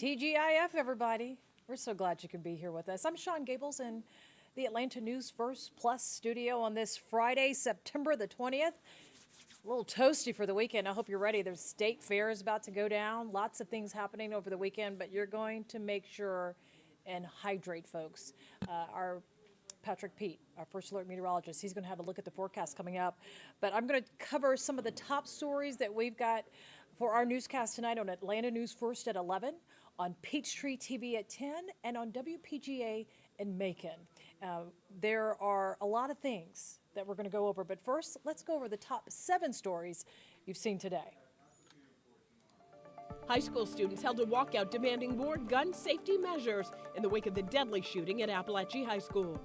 TGIF, everybody. We're so glad you can be here with us. I'm Shon Gables in the Atlanta News First Plus studio on this Friday, September the 20th. A little toasty for the weekend. I hope you're ready. There's state fair is about to go down. Lots of things happening over the weekend, but you're going to make sure and hydrate, folks. Our Patrick Pete, our first alert meteorologist, he's going to have a look at the forecast coming up. But I'm going to cover some of the top stories that we've got for our newscast tonight on Atlanta News First at 11, on Peachtree TV at 10, and on WPGA in Macon. There are a lot of things that we're going to go over, but first, let's go over the top 7 stories you've seen today. High school students held a walkout demanding more gun safety measures in the wake of the deadly shooting at Appalachia High School.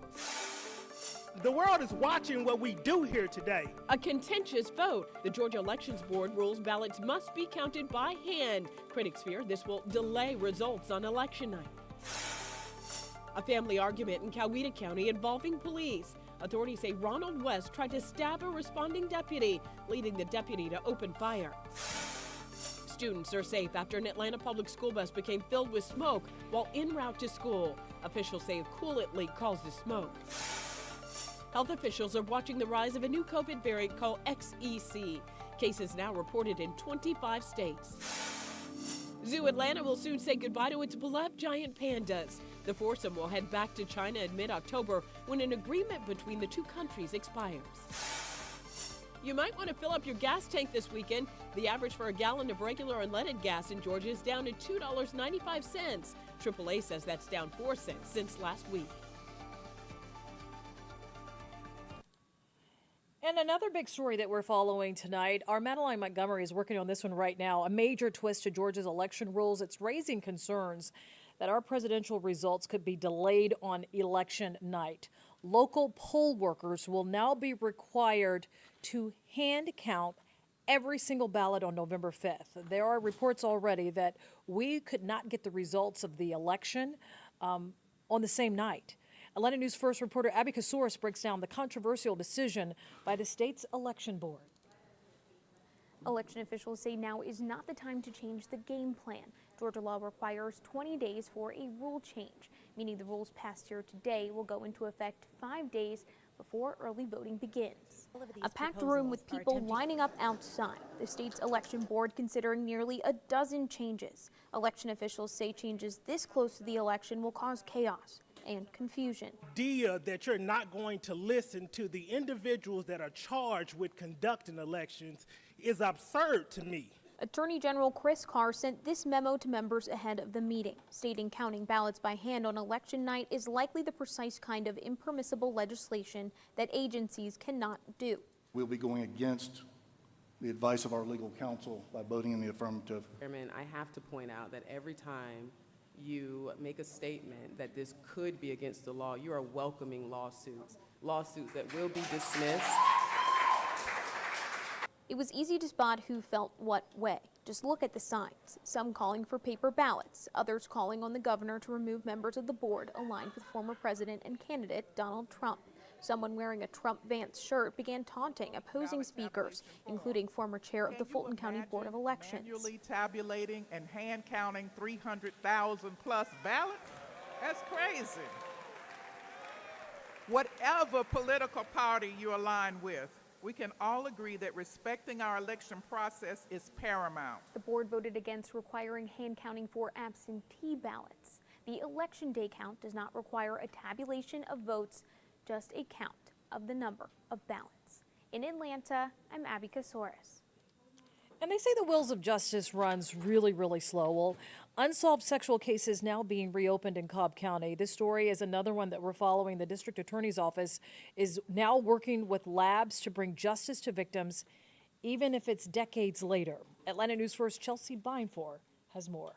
The world is watching what we do here today. A contentious vote. The Georgia Elections Board rules ballots must be counted by hand. Critics fear this will delay results on election night. A family argument in Coweta County involving police. Authorities say Ronald West tried to stab a responding deputy, leading the deputy to open fire. Students are safe after an Atlanta public school bus became filled with smoke while en route to school. Officials say a coolant leak caused the smoke. Health officials are watching the rise of a new COVID variant called XEC. Cases now reported in 25 states. Zoo Atlanta will soon say goodbye to its beloved giant pandas. The foursome will head back to China in mid-October when an agreement between the two countries expires. You might want to fill up your gas tank this weekend. The average for a gallon of regular unleaded gas in Georgia is down to $2.95. AAA says that's down 4 cents since last week. And another big story that we're following tonight, our Madeline Montgomery is working on this one right now, a major twist to Georgia's election rules. It's raising concerns that our presidential results could be delayed on election night. Local poll workers will now be required to hand count every single ballot on November 5th. There are reports already that we could not get the results of the election on the same night. Atlanta News First reporter Abby Kasouris breaks down the controversial decision by the state's election board. Election officials say now is not the time to change the game plan. Georgia law requires 20 days for a rule change, meaning the rules passed here today will go into effect 5 days before early voting begins. A packed room with people lining up outside. The state's election board considering nearly a dozen changes. Election officials say changes this close to the election will cause chaos and confusion. The idea that you're not going to listen to the individuals that are charged with conducting elections is absurd to me. Attorney General Chris Carr sent this memo to members ahead of the meeting, stating counting ballots by hand on election night is likely the precise kind of impermissible legislation that agencies cannot do. We'll be going against the advice of our legal counsel by voting in the affirmative. Chairman, I have to point out that every time you make a statement that this could be against the law, you are welcoming lawsuits that will be dismissed. It was easy to spot who felt what way. Just look at the signs. Some calling for paper ballots, others calling on the governor to remove members of the board aligned with former president and candidate Donald Trump. Someone wearing a Trump-Vance shirt began taunting opposing speakers, including former chair of the Fulton County Board of Elections. Manually tabulating and hand counting 300,000 plus ballots? That's crazy. Whatever political party you align with, we can all agree that respecting our election process is paramount. The board voted against requiring hand counting for absentee ballots. The election day count does not require a tabulation of votes, just a count of the number of ballots. In Atlanta, I'm Abby Kasouris. And they say the wheels of justice runs really, really slow. Well, unsolved sexual cases now being reopened in Cobb County. This story is another one that we're following. The district attorney's office is now working with labs to bring justice to victims, even if it's decades later. Atlanta News First Chelsea Binefor has more.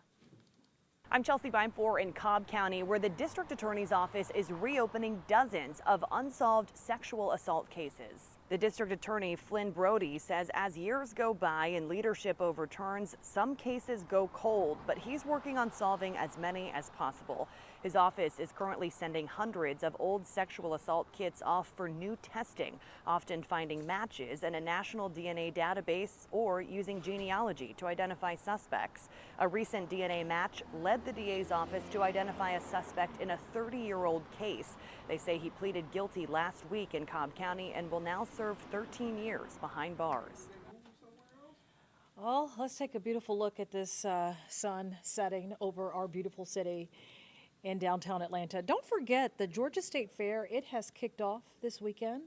I'm Chelsea Binefor in Cobb County, where the district attorney's office is reopening dozens of unsolved sexual assault cases. The district attorney, Flynn Brody, says as years go by and leadership overturns, some cases go cold, but he's working on solving as many as possible. His office is currently sending hundreds of old sexual assault kits off for new testing, often finding matches in a national DNA database or using genealogy to identify suspects. A recent DNA match led the DA's office to identify a suspect in a 30-year-old case. They say he pleaded guilty last week in Cobb County and will now serve 13 years behind bars. Well, let's take a beautiful look at this sun setting over our beautiful city in downtown Atlanta. Don't forget the Georgia State Fair. It has kicked off this weekend.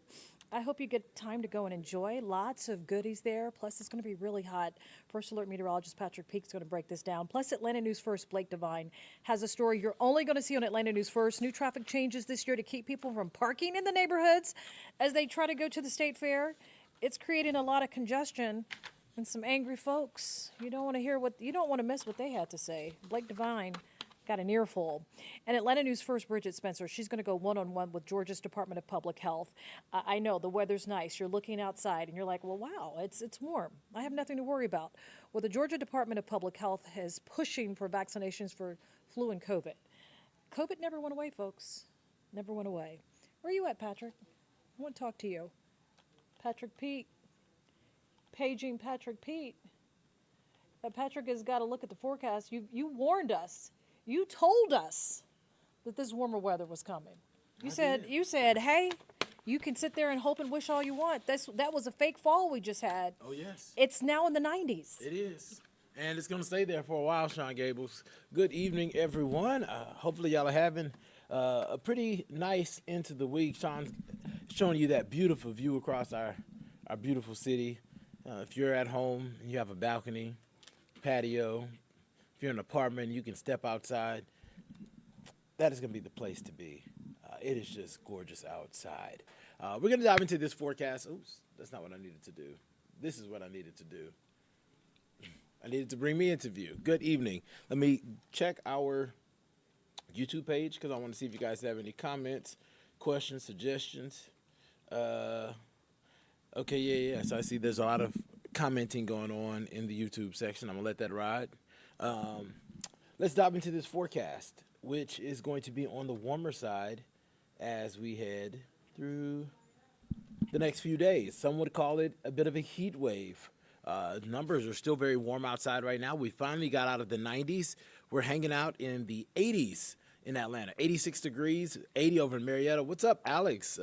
I hope you get time to go and enjoy. Lots of goodies there. Plus, it's going to be really hot. First Alert Meteorologist Patrick Pete is going to break this down. Plus, Atlanta News First Blake Devine has a story you're only going to see on Atlanta News First. New traffic changes this year to keep people from parking in the neighborhoods as they try to go to the State Fair. It's creating a lot of congestion and some angry folks. You don't want to miss what they had to say. Blake Devine got an earful. And Atlanta News First Bridget Spencer, she's going to go one-on-one with Georgia's Department of Public Health. I know the weather's nice. You're looking outside and you're like, well, wow, it's warm. I have nothing to worry about. Well, the Georgia Department of Public Health is pushing for vaccinations for flu and COVID. COVID never went away, folks. Never went away. Where are you at, Patrick? I want to talk to you. Patrick Pete. Paging Patrick Pete. Patrick has got to look at the forecast. You warned us. You told us that this warmer weather was coming. You said, hey, you can sit there and hope and wish all you want. That was a fake fall we just had. Oh, yes. It's now in the 90s. It is. And it's going to stay there for a while, Shon Gables. Good evening, everyone. Hopefully y'all are having a pretty nice end to the week. Sean's showing you that beautiful view across our beautiful city. If you're at home and you have a balcony, patio, if you're in an apartment, you can step outside. That is going to be the place to be. It is just gorgeous outside. We're going to dive into this forecast. Oops, that's not what I needed to do. This is what I needed to do. I needed to bring me into view. Good evening. Let me check our YouTube page because I want to see if you guys have any comments, questions, suggestions. Okay, yeah. So I see there's a lot of commenting going on in the YouTube section. I'm going to let that ride. Let's dive into this forecast, which is going to be on the warmer side as we head through the next few days. Some would call it a bit of a heat wave. Numbers are still very warm outside right now. We finally got out of the 90s. We're hanging out in the 80s in Atlanta, 86 degrees, 80 over in Marietta. What's up, Alex?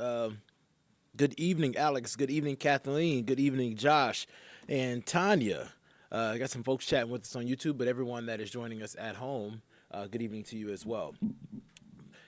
Good evening, Alex. Good evening, Kathleen. Good evening, Josh and Tanya. I got some folks chatting with us on YouTube, but everyone that is joining us at home, good evening to you as well.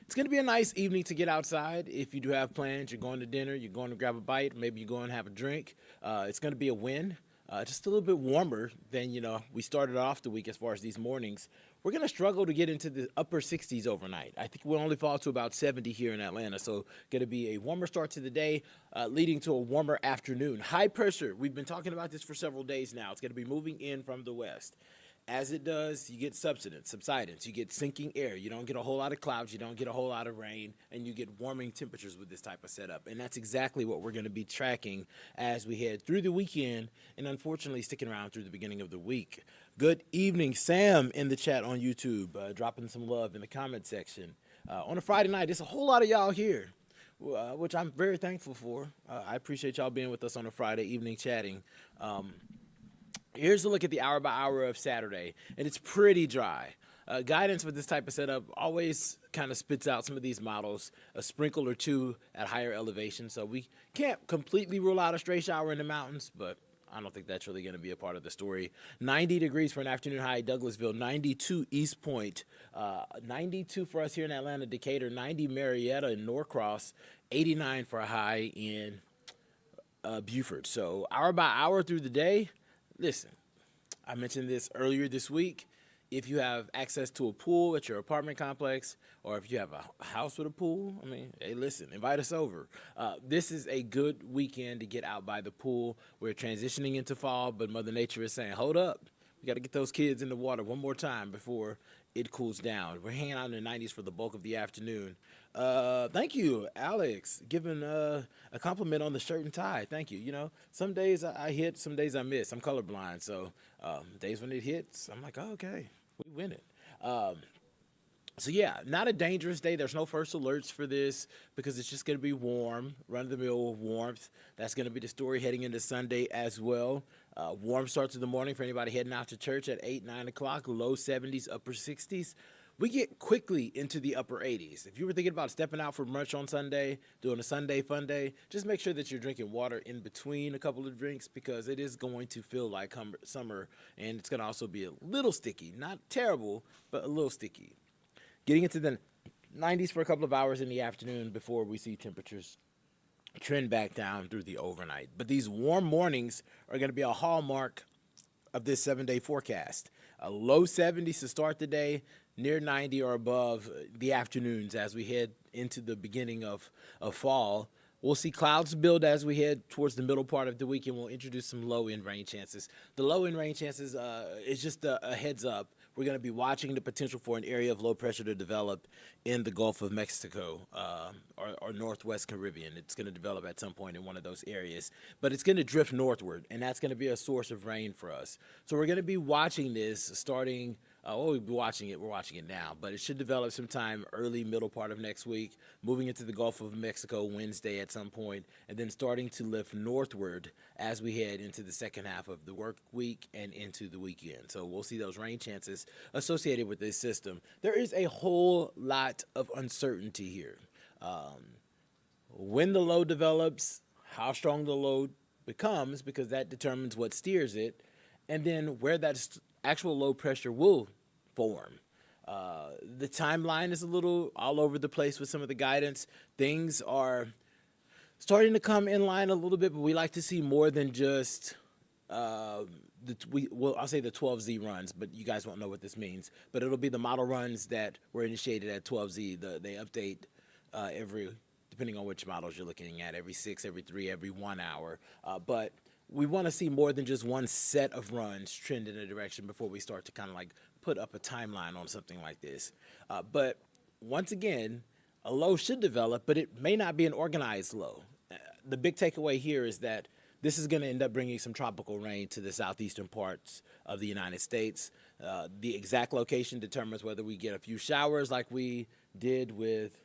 It's going to be a nice evening to get outside. If you do have plans, you're going to dinner, you're going to grab a bite, maybe you're going to have a drink. It's going to be a win. Just a little bit warmer than, we started off the week as far as these mornings. We're going to struggle to get into the upper 60s overnight. I think we'll only fall to about 70 here in Atlanta. So going to be a warmer start to the day, leading to a warmer afternoon. High pressure. We've been talking about this for several days now. It's going to be moving in from the west. As it does, you get subsidence, you get sinking air. You don't get a whole lot of clouds, you don't get a whole lot of rain, and you get warming temperatures with this type of setup. And that's exactly what we're going to be tracking as we head through the weekend and unfortunately sticking around through the beginning of the week. Good evening, Sam, in the chat on YouTube, dropping some love in the comment section. On a Friday night, there's a whole lot of y'all here, which I'm very thankful for. I appreciate y'all being with us on a Friday evening chatting. Here's a look at the hour by hour of Saturday, and it's pretty dry. Guidance with this type of setup always kind of spits out some of these models, a sprinkle or two at higher elevation. So we can't completely rule out a stray shower in the mountains, but I don't think that's really going to be a part of the story. 90 degrees for an afternoon high at Douglasville, 92 East Point, 92 for us here in Atlanta, Decatur, 90 Marietta and Norcross, 89 for a high in Beaufort. So hour by hour through the day. Listen, I mentioned this earlier this week. If you have access to a pool at your apartment complex, or if you have a house with a pool, hey, listen, invite us over. This is a good weekend to get out by the pool. We're transitioning into fall, but Mother Nature is saying, hold up. We got to get those kids in the water one more time before it cools down. We're hanging out in the 90s for the bulk of the afternoon. Thank you, Alex, giving a compliment on the shirt and tie. Thank you. Some days I hit, some days I miss. I'm colorblind, so days when it hits, I'm like, oh, okay, we win it. So yeah, not a dangerous day. There's no first alerts for this because it's just going to be warm, run-of-the-mill warmth. That's going to be the story heading into Sunday as well. Warm starts in the morning for anybody heading out to church at 8, 9 o'clock, low 70s, upper 60s. We get quickly into the upper 80s. If you were thinking about stepping out for brunch on Sunday, doing a Sunday fun day, just make sure that you're drinking water in between a couple of drinks because it is going to feel like summer, and it's going to also be a little sticky. Not terrible, but a little sticky. Getting into the 90s for a couple of hours in the afternoon before we see temperatures trend back down through the overnight. But these warm mornings are going to be a hallmark of this 7-day forecast. A low 70s to start the day, near 90 or above the afternoons as we head into the beginning of fall. We'll see clouds build as we head towards the middle part of the week, and we'll introduce some low-end rain chances. The low-end rain chances is just a heads up. We're going to be watching the potential for an area of low pressure to develop in the Gulf of Mexico or Northwest Caribbean. It's going to develop at some point in one of those areas, but it's going to drift northward, and that's going to be a source of rain for us. So we're going to be watching this starting we'll be watching it. We're watching it now, but it should develop sometime early, middle part of next week, moving into the Gulf of Mexico Wednesday at some point, and then starting to lift northward as we head into the second half of the work week and into the weekend. So we'll see those rain chances associated with this system. There is a whole lot of uncertainty here. When the low develops, how strong the low becomes, because that determines what steers it, and then where that actual low pressure will form. The timeline is a little all over the place with some of the guidance. Things are starting to come in line a little bit, but we like to see more than just I'll say the 12Z runs, but you guys won't know what this means. But it'll be the model runs that were initiated at 12Z. They update depending on which models you're looking at, every 6, every 3, every 1 hour. But we want to see more than just one set of runs trend in a direction before we start to kind of like put up a timeline on something like this. But once again, a low should develop, but it may not be an organized low. The big takeaway here is that this is going to end up bringing some tropical rain to the southeastern parts of the United States. The exact location determines whether we get a few showers like we did with,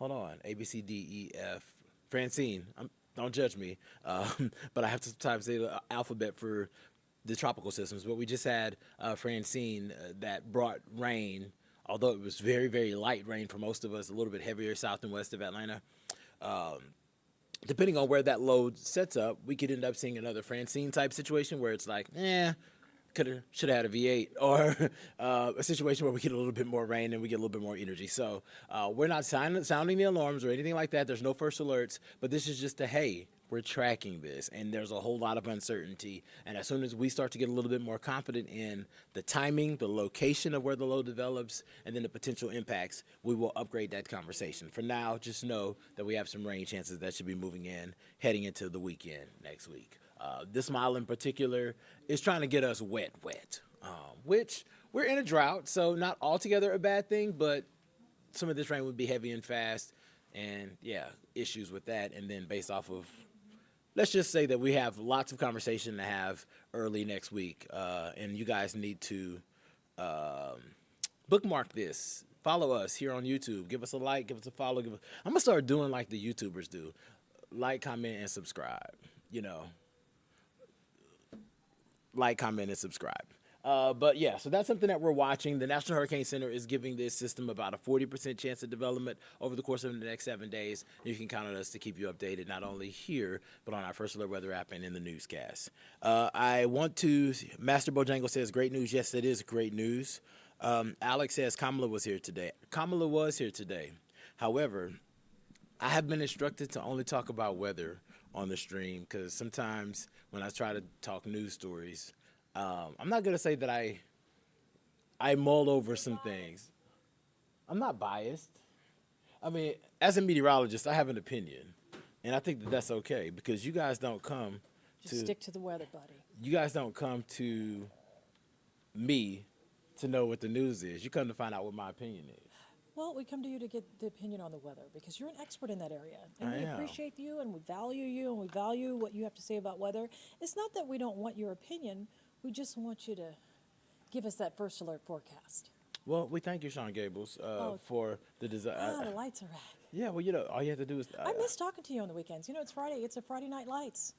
A, B, C, D, E, F, Francine. Don't judge me, but I have to sometimes say the alphabet for the tropical systems. But we just had Francine that brought rain, although it was very, very light rain for most of us, a little bit heavier south and west of Atlanta. Depending on where that load sets up, we could end up seeing another Francine type situation where it's like, should have had a V8, or a situation where we get a little bit more rain and we get a little bit more energy. So we're not sounding the alarms or anything like that. There's no first alerts, but this is just hey, we're tracking this, and there's a whole lot of uncertainty. And as soon as we start to get a little bit more confident in the timing, the location of where the load develops, and then the potential impacts, we will upgrade that conversation. For now, just know that we have some rain chances that should be moving in heading into the weekend next week. This model in particular is trying to get us wet, which we're in a drought, so not altogether a bad thing, but some of this rain would be heavy and fast, and issues with that. And then based off of, let's just say that we have lots of conversation to have early next week, and you guys need to bookmark this. Follow us here on YouTube. Give us a like, give us a follow. I'm going to start doing like the YouTubers do. Like, comment, and subscribe, like, comment, and subscribe. But so that's something that we're watching. The National Hurricane Center is giving this system about a 40% chance of development over the course of the next 7 days. You can count on us to keep you updated, not only here, but on our First Alert Weather app and in the newscast. Master Bojangle says, great news. Yes, it is great news. Alex says, Kamala was here today. Kamala was here today. However, I have been instructed to only talk about weather on the stream because sometimes when I try to talk news stories, I'm not going to say that I mull over some things. I'm not biased. I mean, as a meteorologist, I have an opinion, and I think that that's okay because you guys don't come Just stick to the weather, buddy. You guys don't come to me to know what the news is. You come to find out what my opinion is. Well, we come to you to get the opinion on the weather because you're an expert in that area. And we appreciate you, and we value you, and we value what you have to say about weather. It's not that we don't want your opinion. We just want you to give us that first alert forecast. Well, we thank you, Shon Gables, for the design. The lights are back. Yeah, well, all you have to do is. I miss talking to you on the weekends. You know, it's Friday. It's a Friday Night Lights.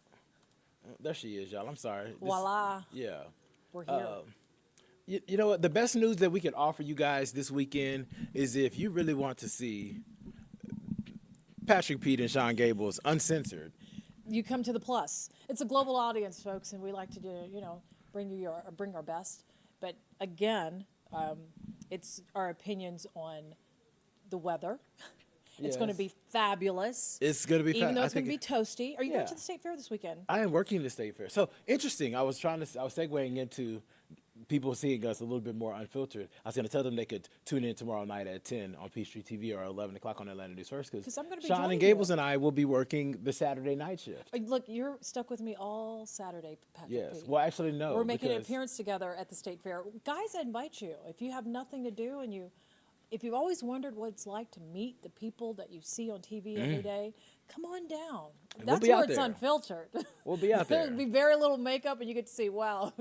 There she is, y'all. I'm sorry. Voila. Yeah. We're here. You know what? The best news that we can offer you guys this weekend is if you really want to see Patrick Pete and Shon Gables uncensored. You come to the Plus. It's a global audience, folks, and we like to do, bring our best. But again, it's our opinions on the weather. It's going to be fabulous. It's going to be even though it's going to be toasty. Are you going to the State Fair this weekend? I am working the State Fair. So interesting. I was segueing into people seeing us a little bit more unfiltered. I was going to tell them they could tune in tomorrow night at 10 on Peachtree TV or 11 o'clock on Atlanta News First, because I'm going to be Shon joining and Gables you. and I will be working the Saturday night shift. Look, you're stuck with me all Saturday, Patrick. Yes. Pete. Well, actually, no. We're making an appearance together at the State Fair. Guys, I invite you. If you have nothing to do and if you've always wondered what it's like to meet the people that you see on TV every day, come on down. That's be where out it's there. unfiltered. We'll be out there. There'll be very little makeup, and you get to see, wow.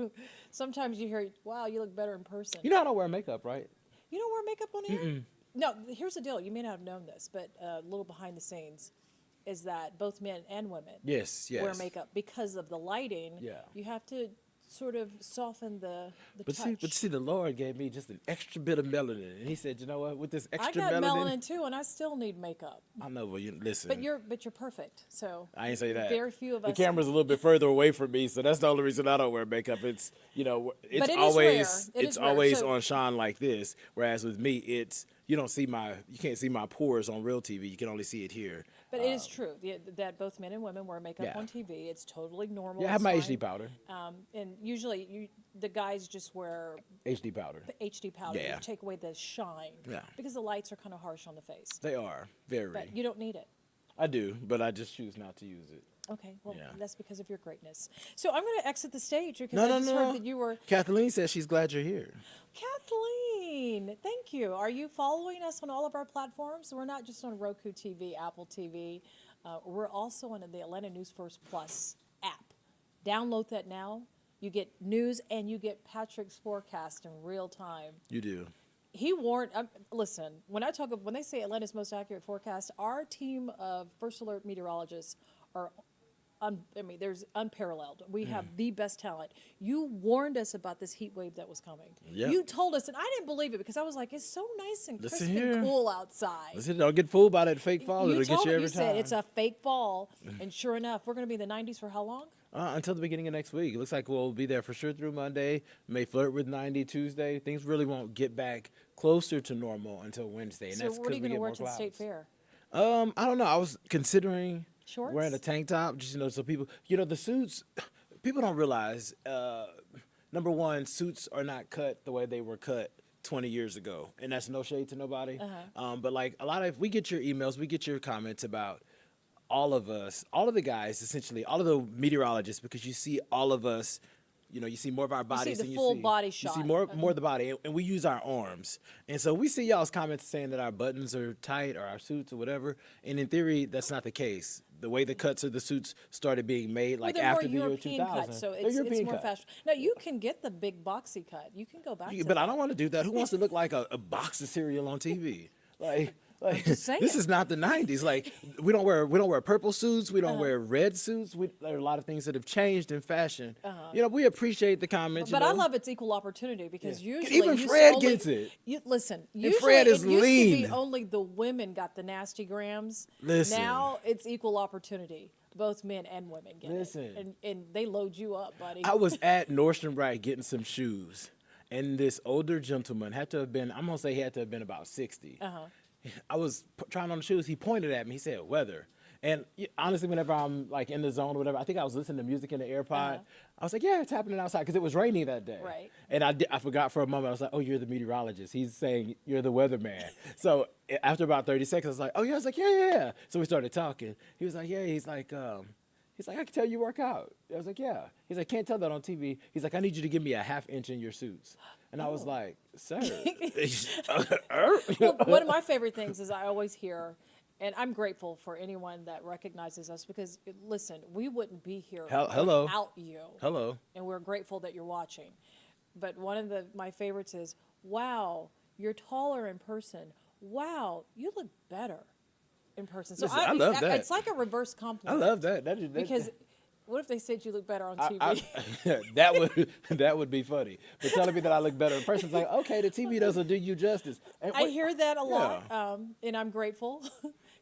Sometimes you hear, wow, you look better in person. You know I don't wear makeup, right? You don't wear makeup on air? No, here's the deal. You may not have known this, but a little behind the scenes is that both men and women wear makeup because of the lighting. Yeah. You have to sort of soften the touch. But see, the Lord gave me just an extra bit of melanin, and He said, you know what? With this extra I got melanin, melanin too, and I still need makeup. I know, but listen. But you're perfect. So I ain't say that. Very few of the us. camera's a little bit further away from me, so that's the only reason I don't wear makeup. It's But it always is rare. It it's is rare. always So- on Shon like this. Whereas with me, it's you can't see my pores on real TV. You can only see it here. But it is true that both men and women wear makeup Yeah. on TV. It's totally normal. Yeah, I have it's my fine. HD powder. And usually the guys just wear HD powder. the HD powder Yeah. to take away the shine. Yeah. Because the lights are kind of harsh on the face. They are very. But you don't need it. I do, but I just choose not to use it. Okay, well, Yeah. that's because of your greatness. So I'm going to exit the stage because No, I no, just no. heard that you were... Kathleen says she's glad you're here. Kathleen, thank you. Are you following us on all of our platforms? We're not just on Roku TV, Apple TV. We're also on the Atlanta News First Plus app. Download that now. You get news and you get Patrick's forecast in real time. You do. He warned. Listen, when they say Atlanta's most accurate forecast, our team of First Alert meteorologists are, there's unparalleled. We have the best talent. You warned us about this heat wave that was coming. Yep. You told us, and I didn't believe it because I was like, it's so nice and crisp Listen here. and cool outside. Listen, don't get fooled by that fake fall. It'll get you every time. said it's a fake fall, and sure enough, we're going to be in the 90s for how long? Until the beginning of next week. It looks like we'll be there for sure through Monday. May flirt with 90 Tuesday. Things really won't get back closer to normal until Wednesday. And So that's what are because you we going to get wear more to the State clouds. Fair? I don't know. I was considering Shorts? wearing a tank top, just so people, the suits. People don't realize. Number one, suits are not cut the way they were cut 20 years ago, and that's no shade to nobody. But like we get your emails, we get your comments about all of us, all of the guys, essentially, all of the meteorologists, because you see all of us. You see more of our bodies the than full you see. body You shot. see more of the body, and we use our arms. And so we see y'all's comments saying that our buttons are tight or our suits or whatever. And in theory, that's not the case. The way the cuts of the suits started being made, like they're after more the year European 2000. cuts, so They're it's European more cut. fashion. Now you can get the big boxy cut. You can go back to But that. I don't want to do that. Who wants to look like a box of cereal on TV? Like just saying. this is not the 90s. Like we don't wear purple suits. We don't wear red suits. There are a lot of things that have changed in fashion. We appreciate the comments. But I love its equal opportunity because usually Even you Fred only, gets it. Listen, And usually Fred is it used lean. to be only the women got the nasty grams. Listen. Now it's equal opportunity. Both men and women get Listen. it. And they load you up, buddy. I was at Nordstrom Rack getting some shoes, and this older gentleman had to have been, I'm going to say he had to have been about 60. I was trying on the shoes. He pointed at me. He said, weather. And honestly, whenever I'm like in the zone or whatever, I think I was listening to music in the AirPod. I was like, yeah, it's happening outside because it was raining that day. Right. And I forgot for a moment. I was like, oh, you're the meteorologist. He's saying you're the weatherman. So after about 30 seconds, I was like, oh, yeah. I was like, yeah. So we started talking. He was like, yeah. He's like, I can tell you work out. I was like, yeah. He's like, can't tell that on TV. He's like, I need you to give me a ½ inch in your suits. And I was like, sir. Well, one of my favorite things is I always hear, and I'm grateful for anyone that recognizes us because, listen, we wouldn't be here Hello. without you. Hello. And we're grateful that you're watching. But one of my favorites is, wow, you're taller in person. Wow, you look better in person. So Listen, I love that. It's like a reverse I compliment. love that. Because what if they said you look better on TV? That would be funny. But telling me that I look better in person is like, okay, the TV doesn't do you justice. And I hear that a lot, and I'm grateful.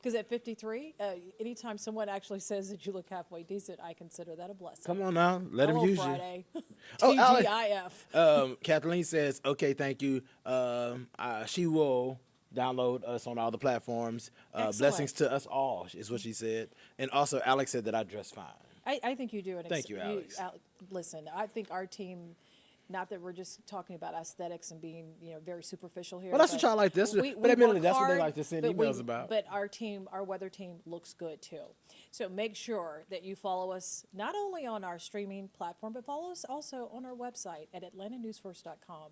Because at 53, anytime someone actually says that you look halfway decent, I consider that a blessing. Come on now, let him use Friday. you. Oh, TGIF. Kathleen says, okay, thank you. She will download us on all the platforms. Blessings to us all is what she said. And also, Alex said that I dress fine. I think you do. Thank you, Alex. Listen, I think our team, not that we're just talking about aesthetics and being, very superficial here. Well, that's what y'all like this. But admittedly, that's what they like to send emails about. But our weather team looks good too. So make sure that you follow us not only on our streaming platform, but follow us also on our website at atlantanewsfirst.com.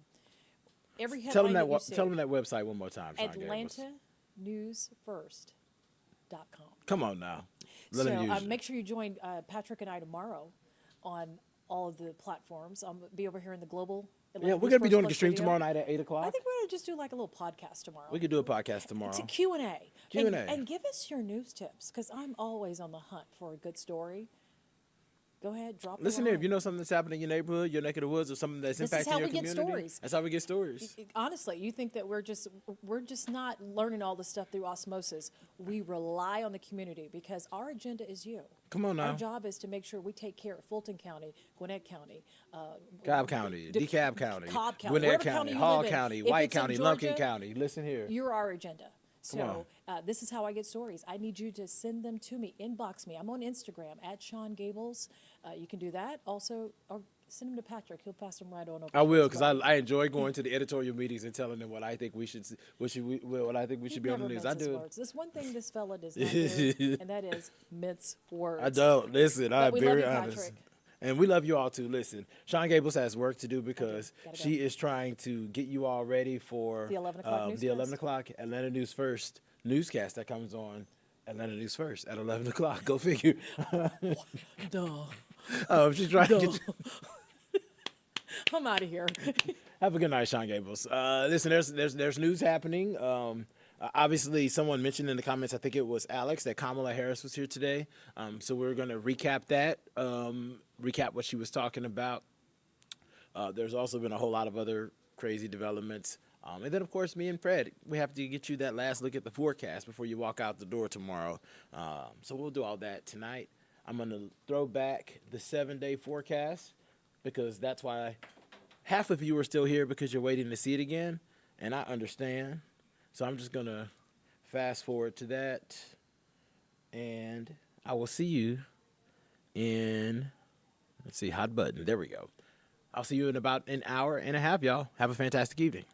Every headline Tell them that website one more time. atlantanewsfirst.com. Come on now. Let him use you. Make sure you join Patrick and I tomorrow on all of the platforms. I'll be over here in the global. Yeah, we're going to be doing a stream tomorrow night at 8 o'clock. I think we're going to just do like a little podcast tomorrow. We could do a podcast tomorrow. It's a Q&A. Q&A. And give us your news tips, because I'm always on the hunt for a good story. Go ahead, drop it. Listen here, if you know something that's happening in your neighborhood, your neck of the woods, or something that's impacting your community. This is how we get stories. That's how we get stories. Honestly, you think that we're just not learning all this stuff through osmosis. We rely on the community because our agenda is you. Come on now. Our job is to make sure we take care of Fulton County, Gwinnett County, Cobb County, DeKalb County, Cobb County, Gwinnett whatever County, you Hall live in. County, If White it's in County, Georgia, Lumpkin County. Listen here. You're our agenda. Come So this is how I get stories. I need you to send them to me, inbox me. I'm on Instagram at Shon Gables. You can do that. Also, or send them to Patrick. He'll pass them right on over. I will, because I enjoy going to the editorial meetings and telling them what I think we should what I think we should be on the news. I do. Words. There's one thing this fella does not do, and that is mince words. I don't. Listen, I'm very honest. Patrick. And we love you all too. Listen, Shon Gables has work to do because she is trying to get you all ready for the 11 o'clock newscast. The 11 o'clock Atlanta News First newscast that comes on Atlanta News First at 11 o'clock. Go figure. Duh. She's trying to get you. I'm out of here. Have a good night, Shon Gables. Listen, there's news happening. Obviously, someone mentioned in the comments, I think it was Alex, that Kamala Harris was here today. So we're going to recap that, recap what she was talking about. There's also been a whole lot of other crazy developments. And then, of course, me and Fred, we have to get you that last look at the forecast before you walk out the door tomorrow. So we'll do all that tonight. I'm going to throw back the 7-day forecast because that's why half of you are still here because you're waiting to see it again, and I understand. So I'm just going to fast forward to that, and I will see you in, let's see, hot button. There we go. I'll see you in about an hour and a half, y'all. Have a fantastic evening.